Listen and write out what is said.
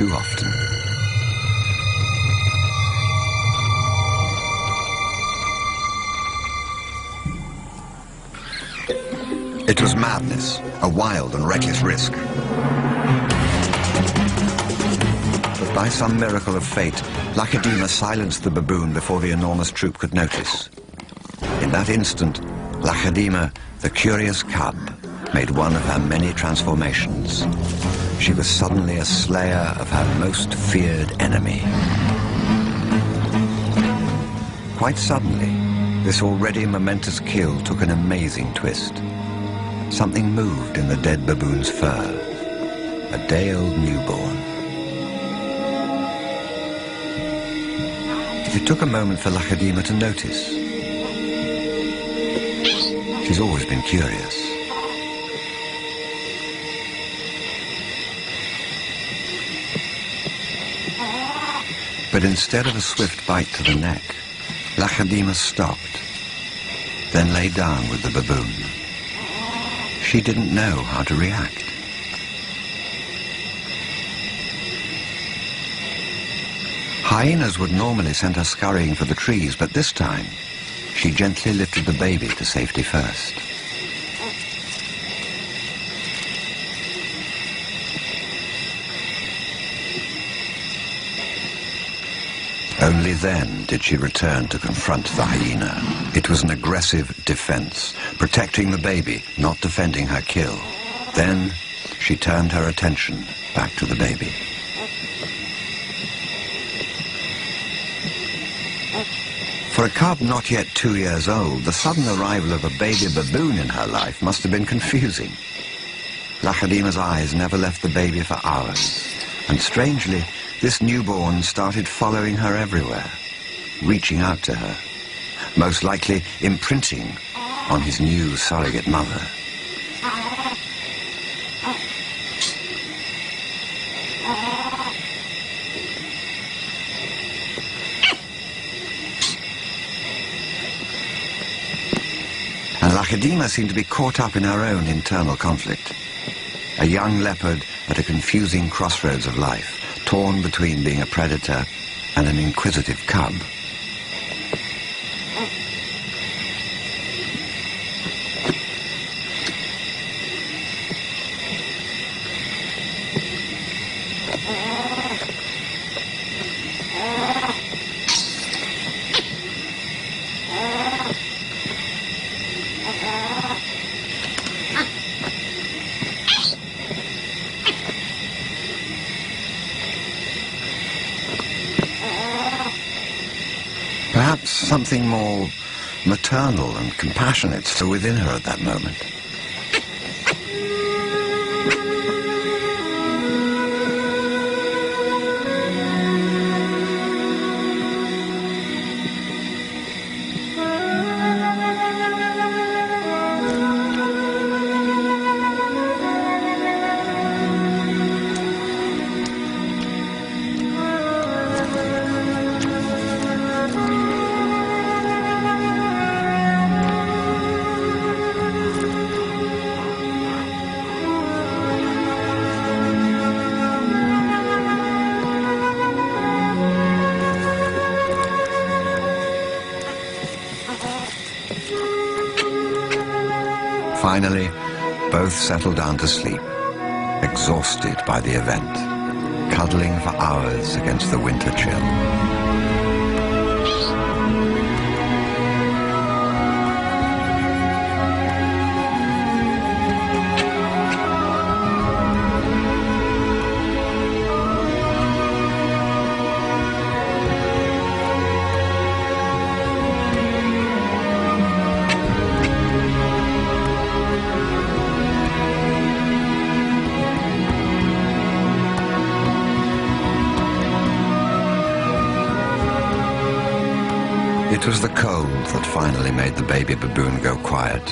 too often. It was madness, a wild and reckless risk. But by some miracle of fate, Lacedaemon silenced the baboon before the enormous troop could notice. In that instant, Lacedaemon, the curious cub, made one of her many transformations. She was suddenly a slayer of her most feared enemy. Quite suddenly, this already momentous kill took an amazing twist. Something moved in the dead baboon's fur. A day-old newborn. It took a moment for Lacedaemon to notice. She's always been curious. But instead of a swift bite to the neck, Lacedaemon stopped, then lay down with the baboon. She didn't know how to react. Hyenas would normally send her scurrying for the trees, but this time, she gently lifted the baby to safety first. Only then did she return to confront the hyena. It was an aggressive defense, protecting the baby, not defending her kill. Then she turned her attention back to the baby. For a cub not yet 2 years old, the sudden arrival of a baby baboon in her life must have been confusing. Lacedaemon's eyes never left the baby for hours, and strangely, this newborn started following her everywhere, reaching out to her, most likely imprinting on his new surrogate mother. And Lacedaemon seemed to be caught up in her own internal conflict. A young leopard at a confusing crossroads of life, torn between being a predator and an inquisitive cub. Perhaps something more maternal and compassionate still within her at that moment. Finally, both settled down to sleep, exhausted by the event, cuddling for hours against the winter chill. It was the cold that finally made the baby baboon go quiet.